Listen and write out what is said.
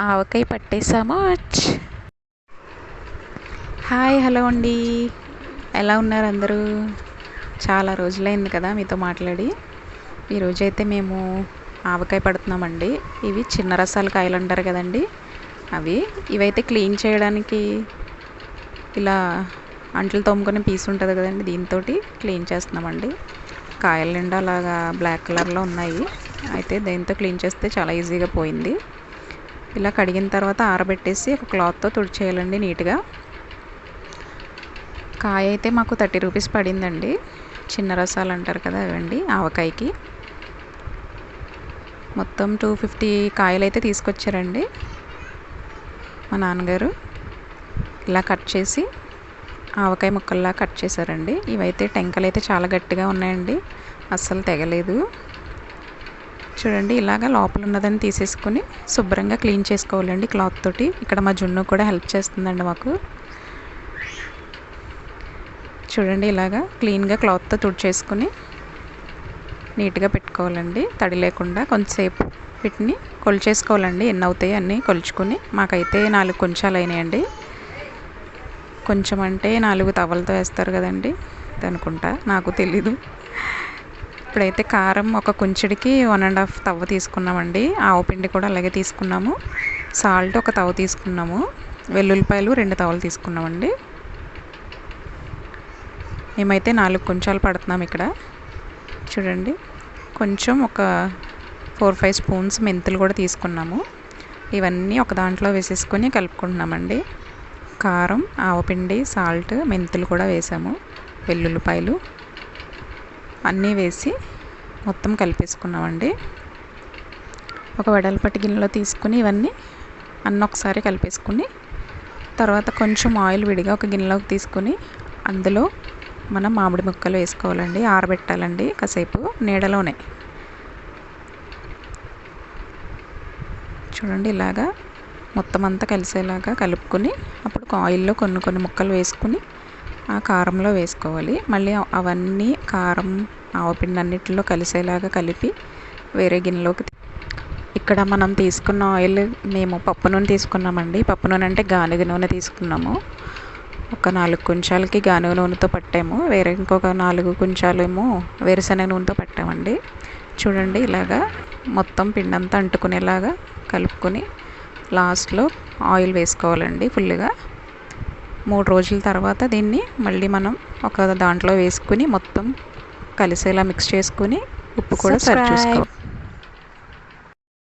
ఆవకాయ పట్టేసాము. Hi, hello అండి. ఎలా ఉన్నారు అందరూ? చాలా రోజులైంది కదా మీతో మాట్లాడి. ఈరోజైతే మేము ఆవకాయ పడుతున్నామండి. ఇవి చిన్న రసాల కాయలు అంటారు కదండి, అవి. ఇవైతే క్లీన్ చేయడానికి ఇలా అంట్లు తోముకొని పీస్ ఉంటుంది కదండి, దీంతో క్లీన్ చేస్తున్నామండి. కాయల నిండా అలాగా బ్లాక్ కలర్లో ఉన్నాయి. అయితే దీంతో క్లీన్ చేస్తే చాలా ఈజీగా పోయింది. ఇలా కడిగిన తర్వాత ఆరబెట్టేసి ఒక క్లాత్తో తుడిచేయాలండి నీట్గా. కాయ అయితే మాకు 30 రూపీస్ పడిందండి. చిన్న రసాలు అంటారు కదా అవండి, ఆవకాయకి. మొత్తం 250 కాయలు అయితే తీసుకొచ్చారండి మా నాన్నగారు. ఇలా కట్ చేసి ఆవకాయ ముక్కల్లా కట్ చేశారండి. ఇవైతే టెంకలు అయితే చాలా గట్టిగా ఉన్నాయండి, అస్సలు తెగలేదు. చూడండి, ఇలాగ లోపల ఉన్నదని తీసేసుకొని శుభ్రంగా క్లీన్ చేసుకోవాలండి క్లాత్ తోటి. ఇక్కడ మా జున్ను కూడా హెల్ప్ చేస్తుందండి మాకు. చూడండి, ఇలాగా క్లీన్గా క్లాత్తో తుడిచేసుకొని నీట్గా పెట్టుకోవాలండి, తడి లేకుండా. కొంతసేపు వీటిని కొలిచేసుకోవాలండి, ఎన్ని అవుతాయి అన్నీ కొలుచుకొని. మాకైతే 4 కొంచాలు అయినాయండి. కొంచెం అంటే 4 తవలతో వేస్తారు కదండి, అనుకుంటా, నాకు తెలీదు. ఇప్పుడైతే కారం ఒక కొంచెడికి 1.5 తవ్వ తీసుకున్నామండి. ఆవపిండి కూడా అలాగే తీసుకున్నాము. సాల్ట్ ఒక తవ్వ తీసుకున్నాము. వెల్లుల్లిపాయలు 2 తవ్వలు తీసుకున్నామండి. మేమైతే 4 కొంచాలు పడుతున్నాం ఇక్కడ. చూడండి, కొంచెం ఒక 4-5 స్పూన్స్ మెంతులు కూడా తీసుకున్నాము. ఇవన్నీ ఒక దాంట్లో వేసేసుకొని కలుపుకుంటున్నామండి. కారం, ఆవపిండి, సాల్ట్, మెంతులు కూడా వేసాము, వెల్లుల్లిపాయలు అన్నీ వేసి మొత్తం కలిపేసుకున్నామండి. ఒక వెడల్పటి గిన్నెలో తీసుకుని ఇవన్నీ ఒకసారి కలిపేసుకుని, తర్వాత కొంచెం ఆయిల్ విడిగా ఒక గిన్నెలోకి తీసుకుని అందులో మనం మామిడి ముక్కలు వేసుకోవాలండి. ఆరబెట్టాలండి కాసేపు నీడలోనే. చూడండి, ఇలాగా మొత్తం అంతా కలిసేలాగా కలుపుకొని అప్పుడు ఆయిల్లో కొన్ని ముక్కలు వేసుకుని ఆ కారంలో వేసుకోవాలి. మళ్ళీ అవన్నీ కారం, ఆవపిండి అన్నిటిలో కలిసేలాగా కలిపి వేరే గిన్నెలోకి. ఇక్కడ మనం తీసుకున్న ఆయిల్ మేము పప్పు నూనె తీసుకున్నామండి. పప్పు నూనె అంటే గానుగ నూనె తీసుకున్నాము. ఒక 4 కొంచాలకి గానుగ నూనెతో పట్టాము. వేరే ఇంకొక 4 కొంచాలు ఏమో వేరుశనగ నూనెతో పట్టామండి. చూడండి, ఇలాగా మొత్తం పిండి అంతా అంటుకునేలాగా కలుపుకొని లాస్ట్లో ఆయిల్ వేసుకోవాలండి ఫుల్గా. 3 రోజుల తర్వాత దీన్ని మళ్ళీ మనం ఒక దాంట్లో వేసుకుని మొత్తం కలిసేలా మిక్స్ చేసుకుని ఉప్పు కూడా సరి చూసుకోవాలి.